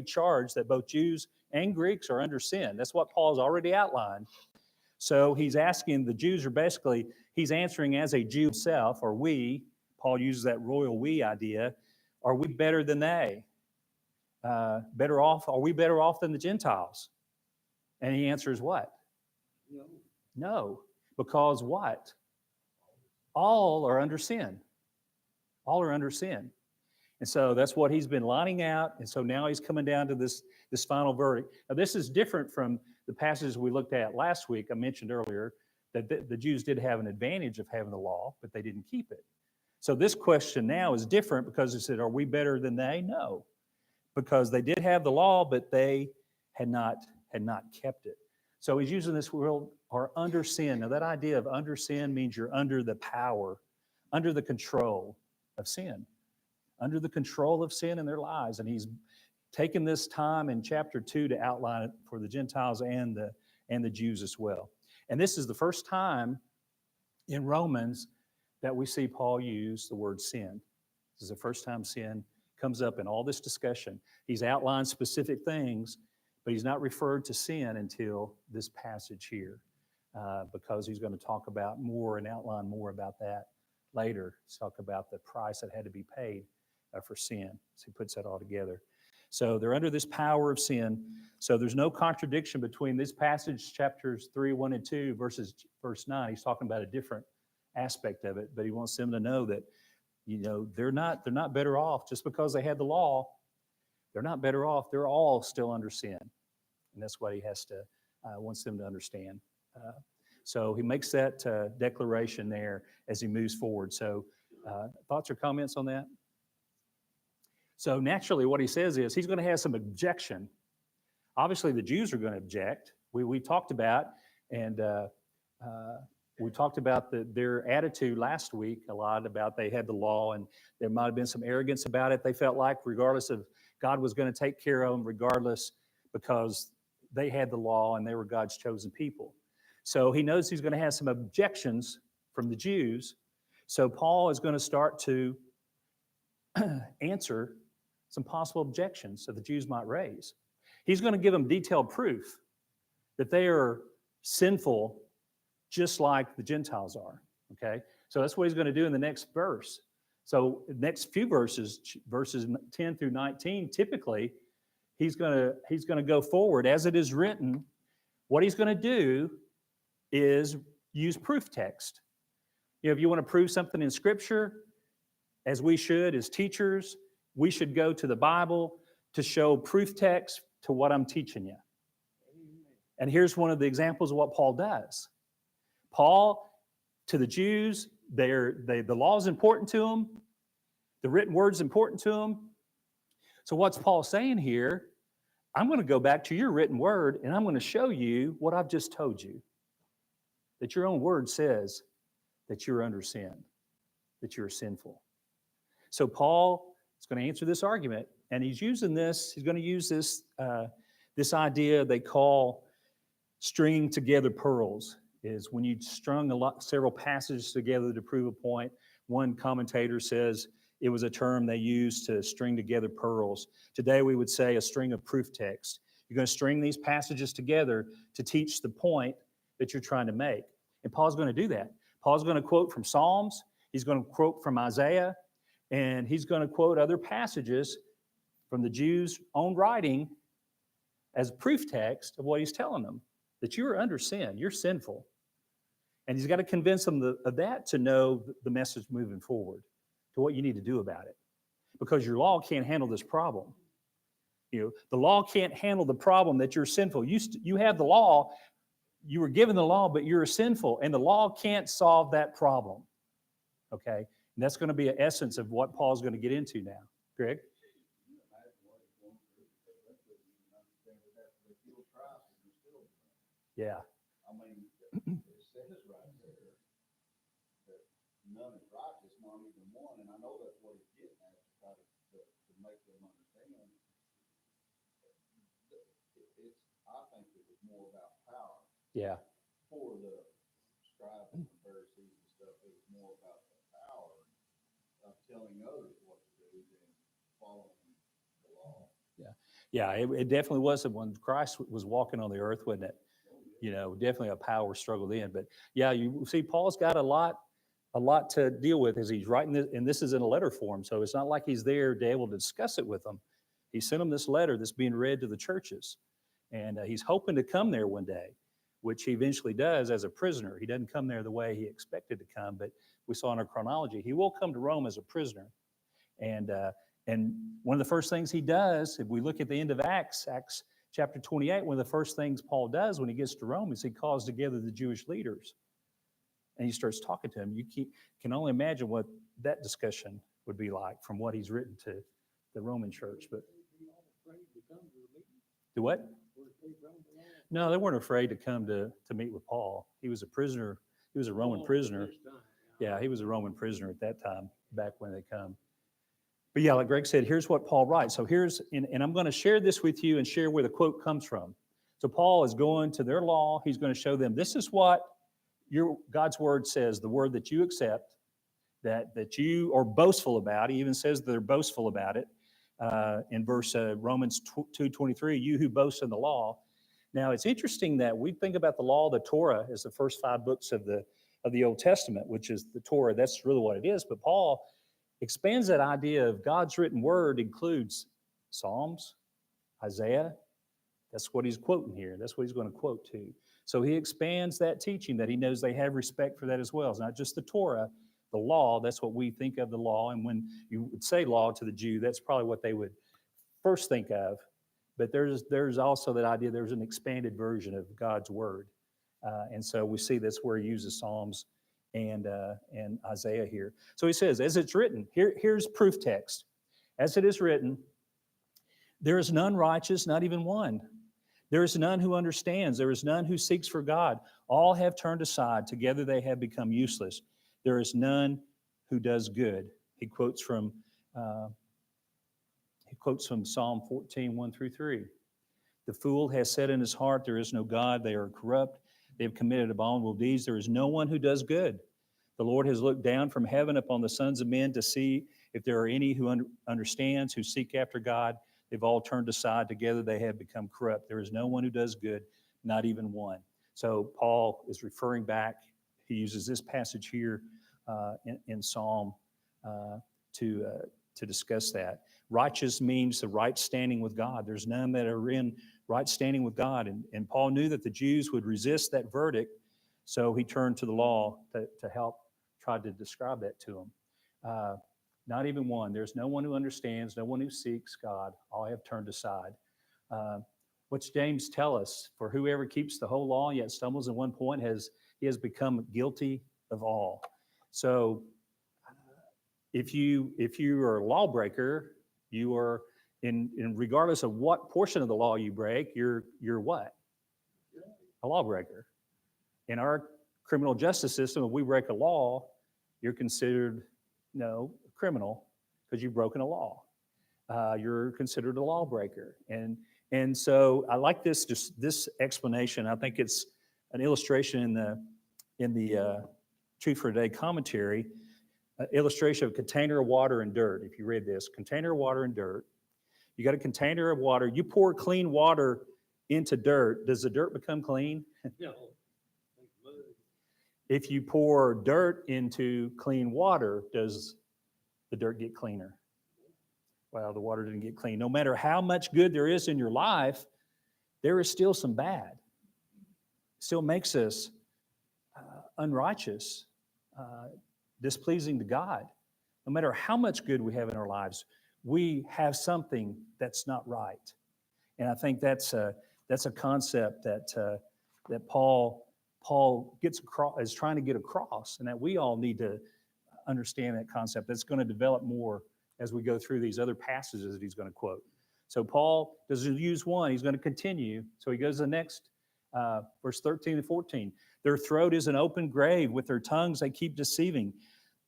charge that both Jews and Greeks are under sin. That's what Paul's already outlined. So he's asking, the Jews are basically, he's answering as a Jew himself, or we, Paul uses that royal we idea, are we better than they? Better off? Are we better off than the Gentiles? And he answers what? No. No. Because what? All are under sin. All are under sin. And so that's what he's been lining out. And so now he's coming down to this final verdict. Now, this is different from the passages we looked at last week. I mentioned earlier that the Jews did have an advantage of having the law, but they didn't keep it. So this question now is different because it said, are we better than they? No. Because they did have the law, but they had not kept it. So he's using this word, or under sin. Now, that idea of under sin means you're under the power, under the control of sin. Under the control of sin in their lives. And he's taken this time in chapter 2 to outline it for the Gentiles and the Jews as well. And this is the first time in Romans that we see Paul use the word sin. This is the first time sin comes up in all this discussion. He's outlined specific things, but he's not referred to sin until this passage here, because he's going to talk about more and outline more about that later. Talk about the price that had to be paid for sin. So he puts that all together. So they're under this power of sin. So there's no contradiction between this passage, chapters 3, 1, and 2, versus verse 9. He's talking about a different aspect of it, but he wants them to know that, they're not better off just because they had the law. They're not better off. They're all still under sin. And that's what he wants them to understand. So he makes that declaration there as he moves forward. So thoughts or comments on that? So naturally what he says is he's going to have some objection. Obviously the Jews are going to object. We talked about, and we talked about their attitude last week a lot, about they had the law and there might have been some arrogance about it. They felt like regardless of, God was going to take care of them regardless, because they had the law and they were God's chosen people. So he knows he's going to have some objections from the Jews. So Paul is going to start to answer some possible objections that the Jews might raise. He's going to give them detailed proof that they are sinful just like the Gentiles are, okay? So that's what he's going to do in the next verse. So the next few verses 10 through 19, typically, he's going to go forward as it is written. What he's going to do is use proof text. If you want to prove something in Scripture, as we should as teachers, we should go to the Bible to show proof text to what I'm teaching you. And here's one of the examples of what Paul does. Paul, to the Jews, the law is important to them. The written word is important to them. So what's Paul saying here? I'm going to go back to your written word, and I'm going to show you what I've just told you. That your own word says that you're under sin, that you're sinful. So Paul is going to answer this argument, and he's going to use this idea they call stringing together pearls, is when you strung several passages together to prove a point. One commentator says it was a term they used to string together pearls. Today we would say a string of proof text. You're going to string these passages together to teach the point that you're trying to make. And Paul's going to do that. Paul's going to quote from Psalms. He's going to quote from Isaiah. And he's going to quote other passages from the Jews' own writing as proof text of what he's telling them, that you're under sin, you're sinful. And he's got to convince them of that to know the message moving forward, to what you need to do about it. Because your law can't handle this problem. The law can't handle the problem that you're sinful. You have the law, you were given the law, but you're sinful, and the law can't solve that problem. Okay? And that's going to be an essence of what Paul's going to get into now. Greg? Yeah. I mean, it says right there that none is righteous, not even one, and I know that's what he's getting at, to try to make them understand. I think it was more about power. Yeah. For the scribes and the Pharisees and stuff, it was more about the power of telling others what to do than following the law. Yeah. Yeah, it definitely was when Christ was walking on the earth, wasn't it? Definitely a power struggle then. But yeah, you see, Paul's got a lot to deal with as he's writing this, and this is in a letter form. So it's not like he's there to able to discuss it with them. He sent them this letter that's being read to the churches, and he's hoping to come there one day, which he eventually does as a prisoner. He doesn't come there the way he expected to come, but we saw in our chronology he will come to Rome as a prisoner, and one of the first things he does, if we look at the end of Acts chapter 28, one of the first things Paul does when he gets to Rome is he calls together the Jewish leaders and he starts talking to them. You can only imagine what that discussion would be like from what he's written to the Roman church. But do what? No, they weren't afraid to come to meet with Paul. He was a prisoner. He was a Roman prisoner. Yeah, he was a Roman prisoner at that time, back when they come. But yeah, like Greg said, here's what Paul writes. So and I'm going to share this with you and share where the quote comes from. So Paul is going to their law. He's going to show them this is what God's word says, the word that you accept, that you are boastful about. He even says they're boastful about it in verse Romans 2:23, you who boast in the law. Now, it's interesting that we think about the law, the Torah, as the first 5 books of the Old Testament, which is the Torah. That's really what it is. But Paul expands that idea of God's written word includes Psalms, Isaiah. That's what he's quoting here. That's what he's going to quote to. So he expands that teaching that he knows they have respect for that as well. It's not just the Torah, the law. That's what we think of the law. And when you would say law to the Jew, that's probably what they would first think of. But there's also that idea there's an expanded version of God's word. And so we see that's where he uses Psalms and Isaiah here. So he says, as it's written, here's proof text. As it is written, there is none righteous, not even one. There is none who understands. There is none who seeks for God. All have turned aside. Together they have become useless. There is none who does good. He quotes from Psalm 14, 1 through 3. The fool has said in his heart, there is no God. They are corrupt. They have committed abominable deeds. There is no one who does good. The Lord has looked down from heaven upon the sons of men to see if there are any who understands, who seek after God. They've all turned aside. Together they have become corrupt. There is no one who does good, not even one. So Paul is referring back. He uses this passage here in Psalm to discuss that. Righteous means the right standing with God. There's none that are in right standing with God. And Paul knew that the Jews would resist that verdict, so he turned to the law to help try to describe that to them. Not even one. There's no one who understands, no one who seeks God. All have turned aside. What's James tell us? For whoever keeps the whole law yet stumbles in one point, he has become guilty of all. So if you are a lawbreaker, you are in regardless of what portion of the law you break, you're what? A lawbreaker. In our criminal justice system, if we break a law, you're considered criminal because you've broken a law. You're considered a lawbreaker. And so I like this explanation. I think it's an illustration in the Truth for Today commentary, illustration of a container of water and dirt. If you read this, container of water and dirt. You got a container of water. You pour clean water into dirt. Does the dirt become clean? No. If you pour dirt into clean water, does the dirt get cleaner? Well, the water didn't get clean. No matter how much good there is in your life, there is still some bad. It still makes us unrighteous, displeasing to God. No matter how much good we have in our lives, we have something that's not right. And I think that's a concept that Paul gets across, is trying to get across, and that we all need to understand that concept. That's going to develop more as we go through these other passages that he's going to quote. So Paul doesn't use one, he's going to continue. So he goes to the next, verse 13 and 14. Their throat is an open grave, with their tongues they keep deceiving.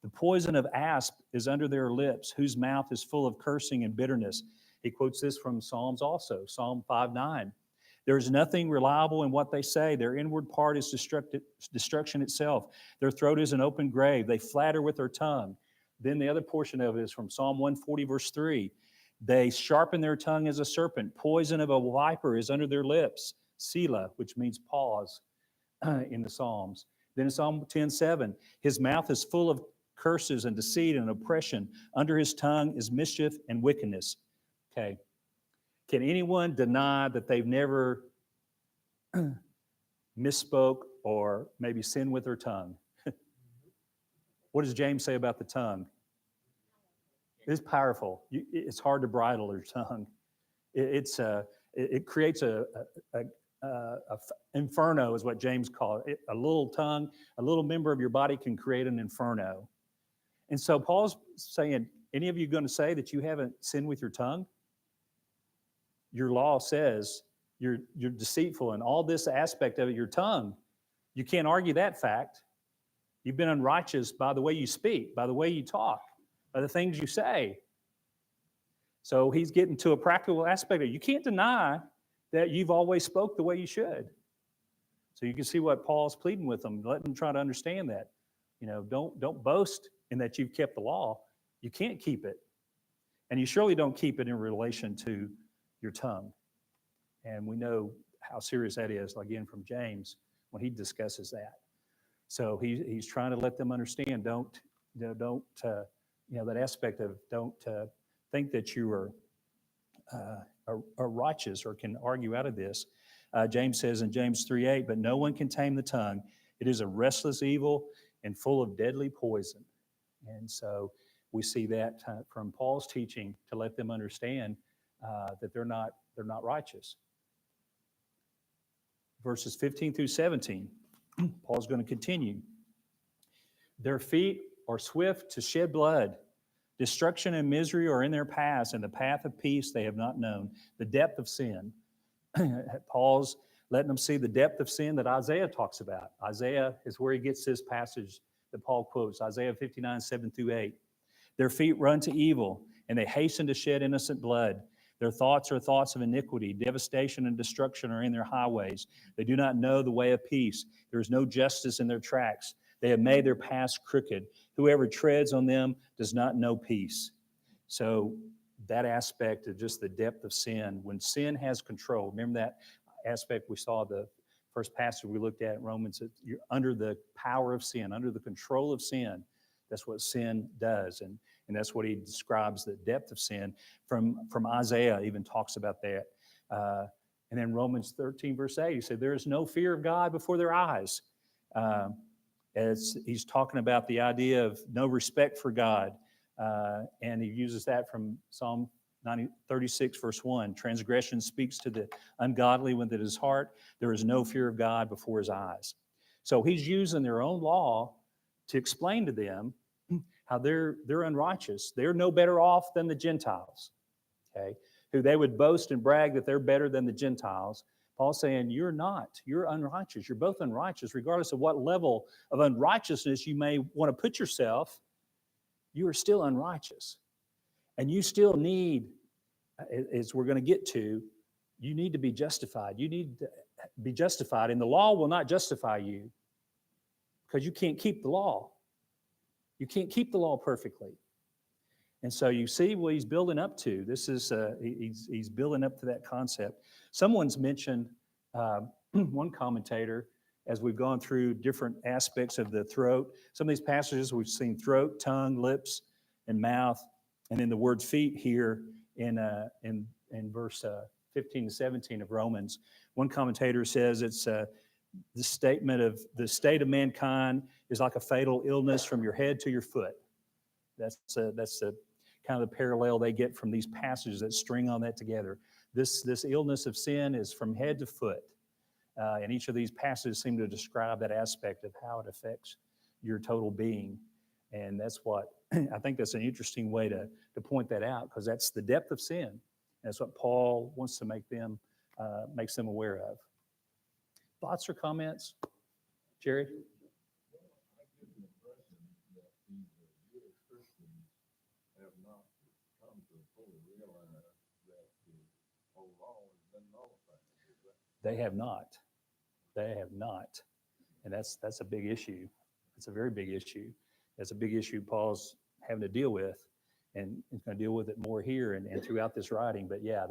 The poison of asp is under their lips, whose mouth is full of cursing and bitterness. He quotes this from Psalms also, Psalm 5:9. There is nothing reliable in what they say. Their inward part is destruction itself. Their throat is an open grave. They flatter with their tongue. Then the other portion of it is from Psalm 140, verse 3. They sharpen their tongue as a serpent. Poison of a viper is under their lips. Selah, which means pause in the Psalms. Then in Psalm 10:7, his mouth is full of curses and deceit and oppression. Under his tongue is mischief and wickedness. Okay. Can anyone deny that they've never misspoke or maybe sinned with their tongue? What does James say about the tongue? It's powerful. It's hard to bridle your tongue. It creates a inferno, is what James called it. A little tongue, a little member of your body can create an inferno. And so Paul's saying, any of you going to say that you haven't sinned with your tongue? Your law says you're deceitful, and all this aspect of it, your tongue, you can't argue that fact. You've been unrighteous by the way you speak, by the way you talk, by the things you say. So he's getting to a practical aspect of it. You can't deny that you've always spoke the way you should. So you can see what Paul's pleading with them, let them try to understand that. Don't boast in that you've kept the law. You can't keep it. And you surely don't keep it in relation to your tongue. And we know how serious that is, again, from James when he discusses that. So he's trying to let them understand, that aspect of don't think that you are righteous or can argue out of this. James says in James 3:8, but no one can tame the tongue. It is a restless evil and full of deadly poison. And so we see that from Paul's teaching to let them understand that they're not righteous. Verses 15 through 17, Paul's going to continue. Their feet are swift to shed blood. Destruction and misery are in their paths, and the path of peace they have not known. The depth of sin. Paul's letting them see the depth of sin that Isaiah talks about. Isaiah is where he gets this passage that Paul quotes, Isaiah 59:7-8. Their feet run to evil, and they hasten to shed innocent blood. Their thoughts are thoughts of iniquity. Devastation and destruction are in their highways. They do not know the way of peace. There is no justice in their tracks. They have made their paths crooked. Whoever treads on them does not know peace. So that aspect of just the depth of sin, when sin has control, remember that aspect we saw the first passage we looked at in Romans, you're under the power of sin, under the control of sin. That's what sin does. And that's what he describes, the depth of sin. From Isaiah even talks about that. And then Romans 13:8, he said, there is no fear of God before their eyes. As he's talking about the idea of no respect for God. And he uses that from Psalm 36:1. Transgression speaks to the ungodly within his heart. There is no fear of God before his eyes. So he's using their own law to explain to them how they're unrighteous. They're no better off than the Gentiles, okay, who they would boast and brag that they're better than the Gentiles. Paul's saying, you're not. You're unrighteous. You're both unrighteous, regardless of what level of unrighteousness you may want to put yourself. You are still unrighteous. And you still need, as we're going to get to, you need to be justified. You need to be justified, and the law will not justify you because you can't keep the law. You can't keep the law perfectly. And so you see what he's building up to. This is, he's building up to that concept. Someone's mentioned, one commentator, as we've gone through different aspects of the throat, some of these passages we've seen throat, tongue, lips, and mouth, and then the word feet here in verse 15 to 17 of Romans. One commentator says it's the statement of the state of mankind is like a fatal illness from your head to your foot. That's the kind of the parallel they get from these passages that string on that together. This illness of sin is from head to foot. And each of these passages seem to describe that aspect of how it affects your total being. And that's what, I think that's an interesting way to point that out, because that's the depth of sin. That's what Paul wants to makes them aware of. Thoughts or comments? Jerry? They have not. They have not. And that's a big issue. It's a very big issue. It's a big issue Paul's having to deal with. and it's going to deal with it more here and throughout this writing. But yeah,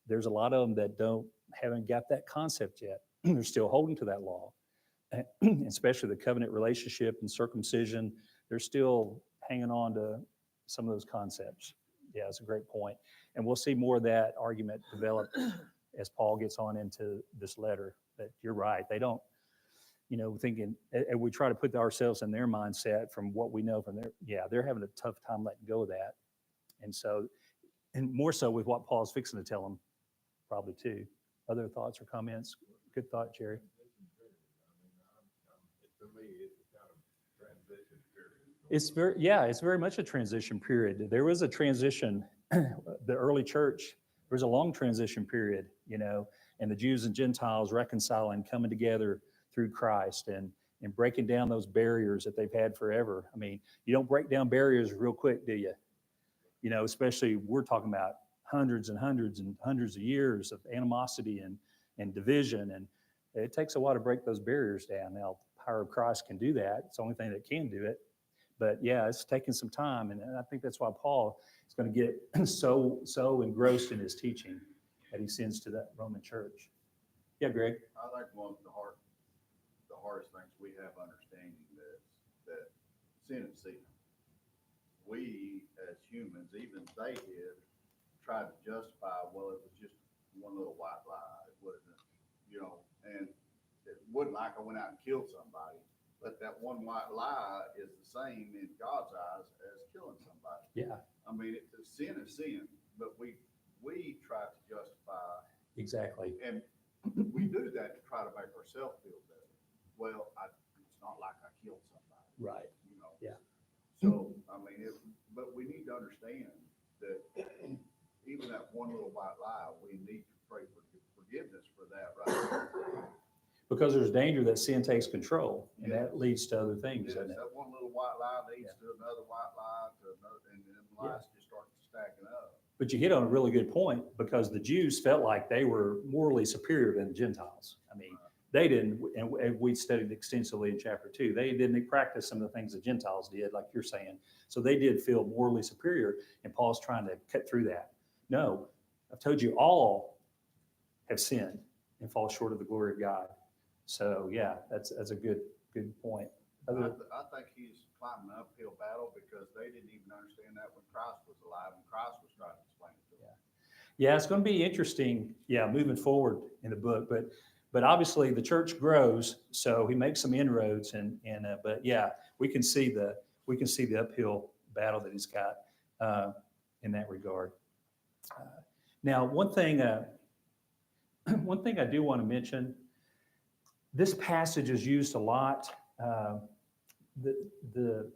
there's a lot of them that haven't got that concept yet. They're still holding to that law, especially the covenant relationship and circumcision. They're still hanging on to some of those concepts. Yeah, it's a great point. And we'll see more of that argument develop as Paul gets on into this letter. But you're right. They don't, thinking, and we try to put ourselves in their mindset from what we know from they're having a tough time letting go of that. And so, and more so with what Paul's fixing to tell them, probably too. Other thoughts or comments? Good thought, Jerry. To me, it's a kind of transition period. It's very much a transition period. There was a transition, the early church, there was a long transition period, and the Jews and Gentiles reconciling, coming together through Christ and breaking down those barriers that they've had forever. I mean, you don't break down barriers real quick, do you? Especially we're talking about hundreds and hundreds and hundreds of years of animosity and division. And it takes a while to break those barriers down. Now, the power of Christ can do that. It's the only thing that can do it. But yeah, it's taking some time. And I think that's why Paul is going to get so engrossed in his teaching that he sends to that Roman church. Yeah, Greg? I think one of the hardest things we have understanding that sin is sin. We as humans, even they did, try to justify, well, it was just one little white lie. It wasn't, and it wasn't like I went out and killed somebody, but that one white lie is the same in God's eyes as killing somebody. Yeah. I mean, sin is sin, but we try to justify. Exactly. And we do that to try to make ourselves feel better. Well, it's not like I killed somebody. Right. Yeah. So, I mean, but we need to understand that even that one little white lie, we need to pray for forgiveness for that, right? Because there's danger that sin takes control, and that leads to other things, Yes, doesn't it? that one little white lie leads to another white lie, to another, and then lies just start stacking up. But you hit on a really good point, because the Jews felt like they were morally superior than the Gentiles. I mean, they didn't, and we studied extensively in chapter 2, they didn't practice some of the things the Gentiles did, like you're saying. So they did feel morally superior, and Paul's trying to cut through that. No, I've told you, all have sinned and fall short of the glory of God. So yeah, that's a good point. I think he's climbing an uphill battle because they didn't even understand that when Christ was alive and Christ was trying to explain it to them. Yeah, it's going to be interesting. Yeah, moving forward in the book, but obviously the church grows, so he makes some inroads, but yeah, we can see the uphill battle that he's got in that regard. Now, one thing I do want to mention. This passage is used a lot. The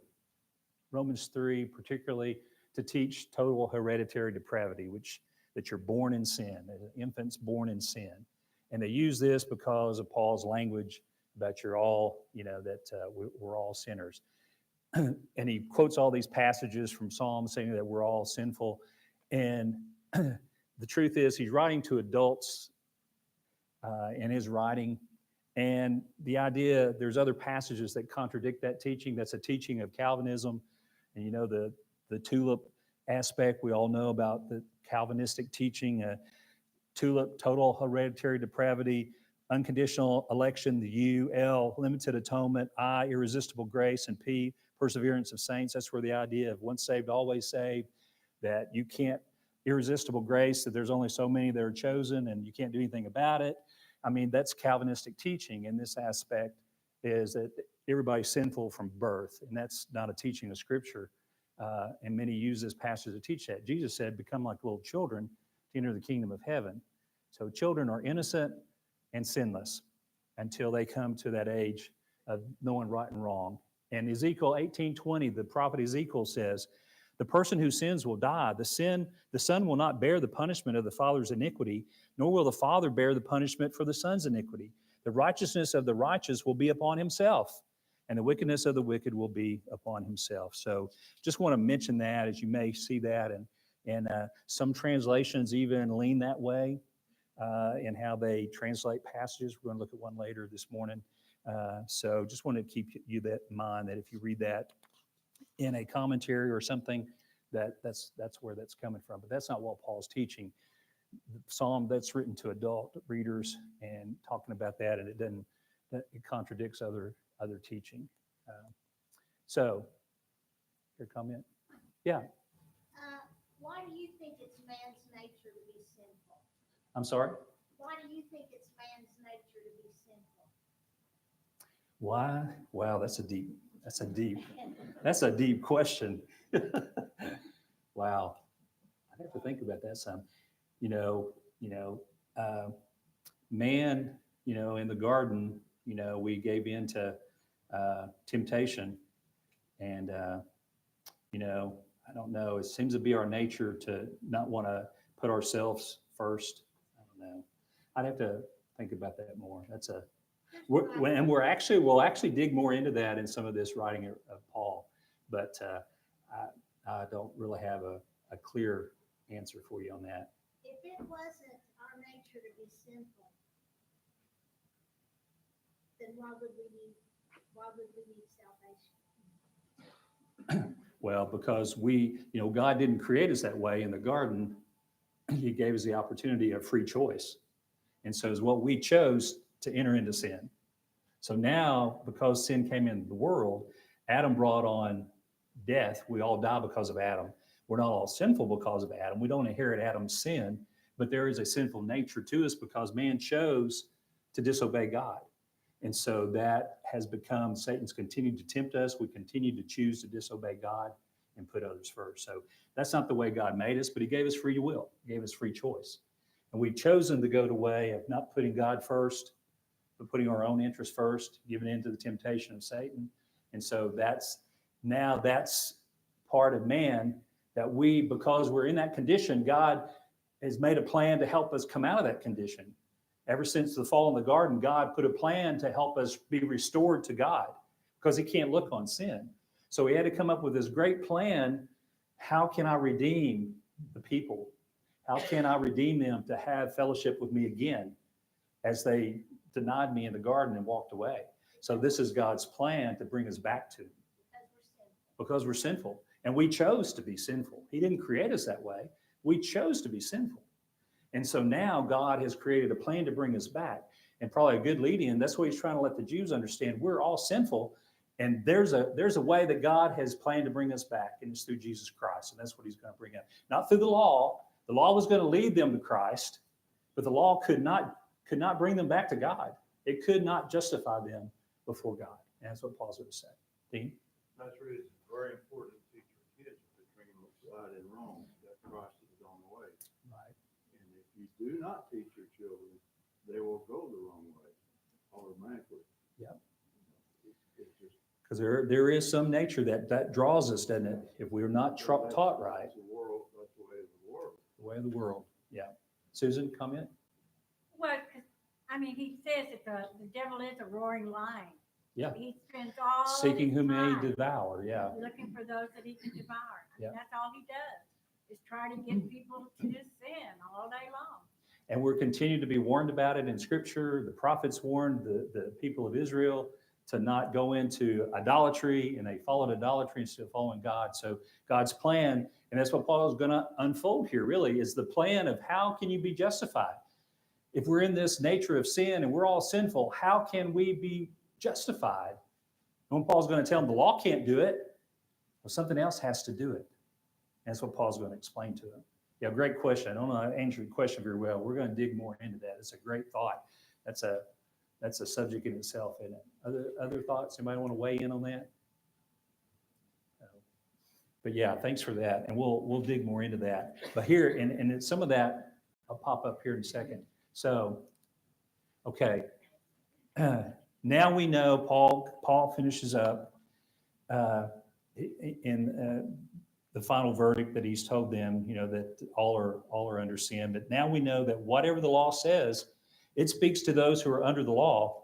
Romans 3 particularly, to teach total hereditary depravity, that you're born in sin, infants born in sin. And they use this because of Paul's language about you're all, we're all sinners. And he quotes all these passages from Psalms saying that we're all sinful. And the truth is, he's writing to adults in his writing. And the idea, there's other passages that contradict that teaching. That's a teaching of Calvinism. And the tulip aspect, we all know about the Calvinistic teaching, tulip, total hereditary depravity, unconditional election, the U, L, limited atonement, I, irresistible grace, and P, perseverance of saints. That's where the idea of once saved, always saved, that you can't, irresistible grace, that there's only so many that are chosen and you can't do anything about it. I mean, that's Calvinistic teaching in this aspect, is that everybody's sinful from birth, and that's not a teaching of Scripture. And many use this passage to teach that. Jesus said, become like little children to enter the kingdom of heaven. So children are innocent and sinless until they come to that age of knowing right and wrong. And Ezekiel 18:20, the prophet Ezekiel says, the person who sins will die. The son will not bear the punishment of the father's iniquity, nor will the father bear the punishment for the son's iniquity. The righteousness of the righteous will be upon himself, and the wickedness of the wicked will be upon himself. So just want to mention that, as you may see that, and some translations even lean that way in how they translate passages. We're going to look at one later this morning. So just want to keep you that in mind, that if you read that in a commentary or something, that's where that's coming from. But that's not what Paul's teaching. The psalm that's written to adult readers and talking about that, and it contradicts other teaching. So, your comment? Yeah. Why do you think it's man's nature to be sinful? I'm sorry. Why do you think it's man's nature to be sinful? Why? Wow, that's a deep question. Wow, I'd have to think about that some. Man, in the garden, we gave in to temptation, and I don't know. It seems to be our nature to not want to put ourselves first. I don't know. I'd have to think about that more. We'll actually dig more into that in some of this writing of Paul, but I don't really have a clear answer for you on that. If it wasn't our nature to be sinful, then why would we need salvation? Well, because God didn't create us that way in the garden. He gave us the opportunity of free choice. And so it's what we chose to enter into sin. So now, because sin came into the world, Adam brought on death. We all die because of Adam. We're not all sinful because of Adam. We don't inherit Adam's sin, but there is a sinful nature to us because man chose to disobey God. And so that has become, Satan's continued to tempt us. We continue to choose to disobey God and put others first. So that's not the way God made us, but he gave us free will, he gave us free choice. And we've chosen to go the way of not putting God first, but putting our own interests first, giving in to the temptation of Satan. And so that's part of man that because we're in that condition, God has made a plan to help us come out of that condition. Ever since the fall in the garden, God put a plan to help us be restored to God because he can't look on sin. So he had to come up with this great plan. How can I redeem the people? How can I redeem them to have fellowship with me again as they denied me in the garden and walked away? So this is God's plan to bring us back to him. Because we're sinful. And we chose to be sinful. He didn't create us that way. We chose to be sinful. And so now God has created a plan to bring us back. And probably a good lead-in, that's what he's trying to let the Jews understand. We're all sinful. And there's a way that God has planned to bring us back, and it's through Jesus Christ. And that's what he's going to bring up. Not through the law. The law was going to lead them to Christ, but the law could not bring them back to God. It could not justify them before God. And that's what Paul's going to say. Dean? That's the reason it's very important to teach your kids if they're bringing right and wrong, that Christ is on the way. Right. And if you do not teach your children, they will go the wrong way automatically. Yep. It's just Because there is some nature that draws us, doesn't it? If we're not taught right. That's the world. That's the way of the world. The way of the world. Yeah. Susan, comment? Well, he says that the devil is a roaring lion. Yeah. He spends all Seeking his whom he may time devour. Yeah. looking for those that he can devour. Yeah. That's all he does, is try to get people to sin all day long. And we're continuing to be warned about it in Scripture. The prophets warned the people of Israel to not go into idolatry, and they followed idolatry instead of following God. So God's plan, and that's what Paul is going to unfold here, really, is the plan of how can you be justified? If we're in this nature of sin and we're all sinful, how can we be justified? And when Paul's going to tell them the law can't do it, well, something else has to do it. And that's what Paul's going to explain to them. Yeah, great question. I don't know how to answer your question very well. We're going to dig more into that. It's a great thought. That's a subject in itself, isn't it? Other thoughts? Anybody want to weigh in on that? No. But yeah, thanks for that. And we'll dig more into that. But here, and some of that, I'll pop up here in a second. So, okay. Now we know Paul finishes up in the final verdict that he's told them, that all are under sin. But now we know that whatever the law says, it speaks to those who are under the law,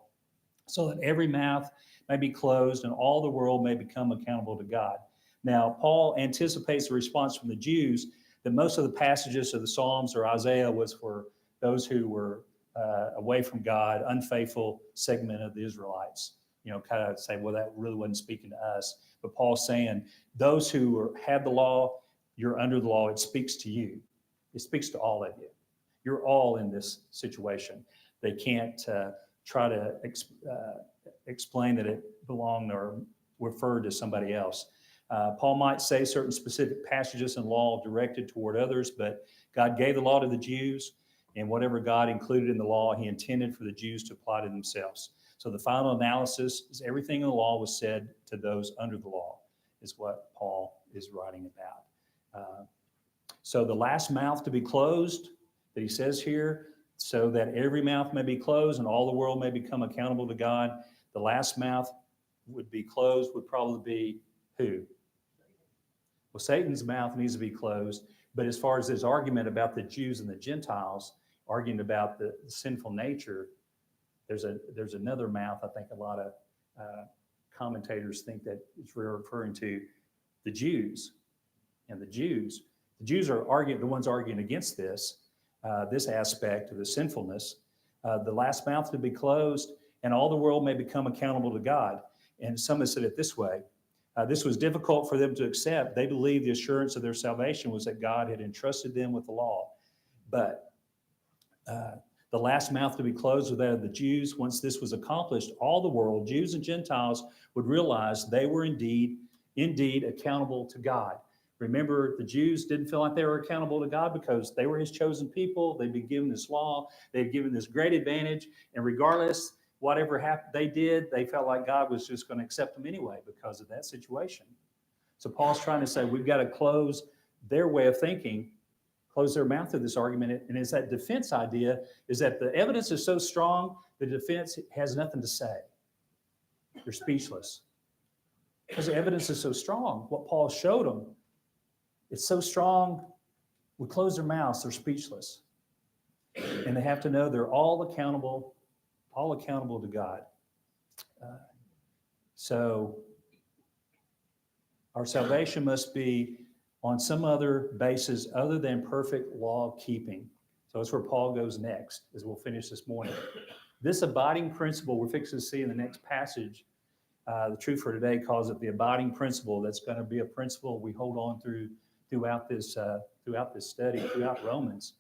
so that every mouth may be closed and all the world may become accountable to God. Now, Paul anticipates the response from the Jews that most of the passages of the Psalms or Isaiah was for those who were away from God, unfaithful segment of the Israelites. Kind of say, well, that really wasn't speaking to us. But Paul's saying those who had the law, you're under the law, it speaks to you. It speaks to all of you. You're all in this situation. They can't try to explain that it belonged or referred to somebody else. Paul might say certain specific passages in law directed toward others, but God gave the law to the Jews, and whatever God included in the law, he intended for the Jews to apply to themselves. So the final analysis is everything in the law was said to those under the law, is what Paul is writing about. So the last mouth to be closed that he says here, so that every mouth may be closed and all the world may become accountable to God. The last mouth would be closed would probably be who? Well, Satan's mouth needs to be closed. But as far as this argument about the Jews and the Gentiles, arguing about the sinful nature, there's another mouth. I think a lot of commentators think that it's referring to the Jews. And the Jews are the ones arguing against this aspect of the sinfulness. The last mouth to be closed, and all the world may become accountable to God. And some have said it this way. This was difficult for them to accept. They believed the assurance of their salvation was that God had entrusted them with the law. But the last mouth to be closed was that of the Jews. Once this was accomplished, all the world, Jews and Gentiles, would realize they were indeed accountable to God. Remember, the Jews didn't feel like they were accountable to God because they were his chosen people. They'd been given this law. They'd given this great advantage. And regardless, whatever happened, they did, they felt like God was just going to accept them anyway because of that situation. So Paul's trying to say we've got to close their way of thinking, close their mouth to this argument. And it's that defense idea is that the evidence is so strong, the defense has nothing to say. They're speechless. Because the evidence is so strong. What Paul showed them, it's so strong, we close their mouths, they're speechless. And they have to know they're all accountable to God. So our salvation must be on some other basis other than perfect law keeping. So that's where Paul goes next, as we'll finish this morning. This abiding principle we're fixing to see in the next passage, the Truth for Today calls it the abiding principle. That's going to be a principle we hold on throughout this study, throughout Romans.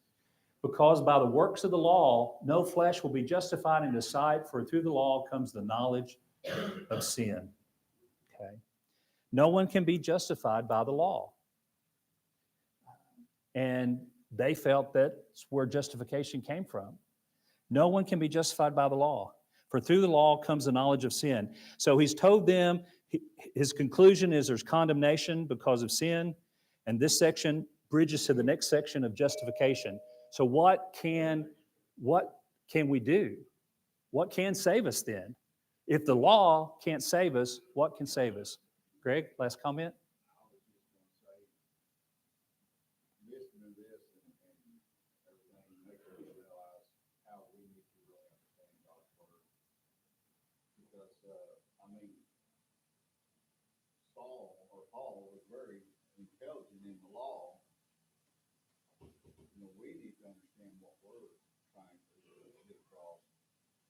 Because by the works of the law, no flesh will be justified in his sight, for through the law comes the knowledge of sin. Okay? No one can be justified by the law. And they felt that's where justification came from. No one can be justified by the law, for through the law comes the knowledge of sin. So he's told them, his conclusion is there's condemnation because of sin, and this section bridges to the next section of justification. So what can we do? What can save us then? If the law can't save us, what can save us? Greg, last comment? I was just going to say, listen to this and everything, make us realize how we need to really understand God's word. Because, Paul was very intelligent in the law. We need to understand what we're trying to get across.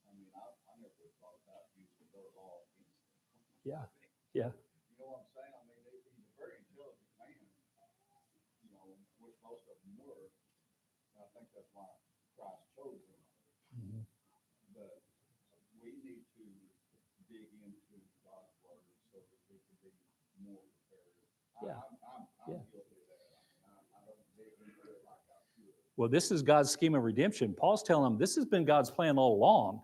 I never thought about using their law against them. Yeah. You know what I'm saying? He's a very intelligent man, which most of them were. And I think that's why Christ chose them. Mm-hmm. But we need to dig into God's word so that we can be more prepared. Yeah. I'm Yeah. guilty of that. I don't dig into it like I should. Well, this is God's scheme of redemption. Paul's telling them this has been God's plan all along.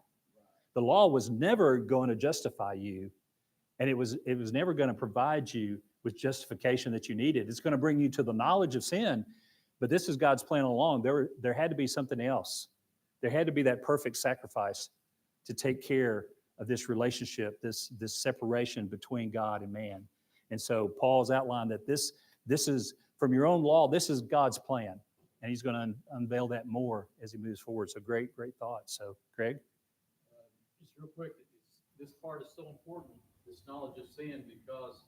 The law was never going to justify you, and it was never going to provide you with justification that you needed. It's going to bring you to the knowledge of sin, but this is God's plan all along. There had to be something else. There had to be that perfect sacrifice to take care of this relationship, this separation between God and man. And so Paul's outlined that this is, from your own law, this is God's plan. And he's going to unveil that more as he moves forward. So great thoughts. So, Greg? Just real quick, this part is so important, this knowledge of sin, because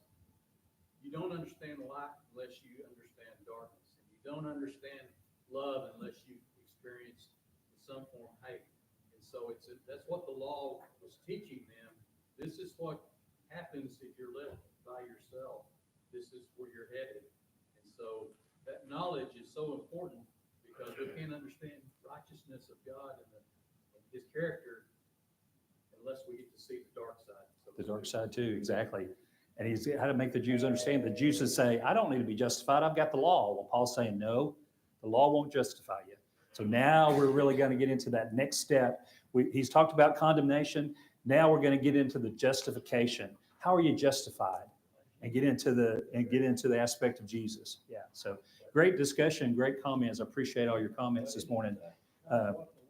you don't understand light unless you understand darkness. And you don't understand love unless you experience in some form hate. And so that's what the law was teaching them. This is what happens if you're left by yourself. This is where you're headed. And so that knowledge is so important because we can't understand righteousness of God and his character unless we get to see the dark side. so to The dark speak. side too, exactly. And he's how to make the Jews understand. The Jews would say, I don't need to be justified. I've got the law. Well, Paul's saying, no, the law won't justify you. So now we're really going to get into that next step. He's talked about condemnation. Now we're going to get into the justification. How are you justified? And get into the aspect of Jesus. Yeah. So great discussion, great comments. I appreciate all your comments this morning. What the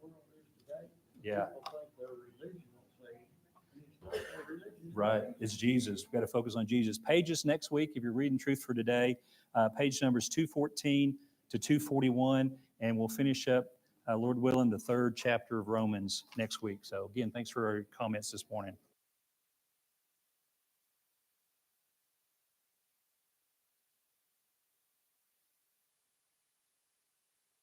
world is today, Yeah. people think their religion will say, and it's not their religion. it's Right. Jesus. It's Jesus. We've got to focus on Jesus. Pages next week, if you're reading Truth for Today, page numbers 214 to 241, and we'll finish up, Lord willing, the third chapter of Romans next week. So again, thanks for your comments this morning.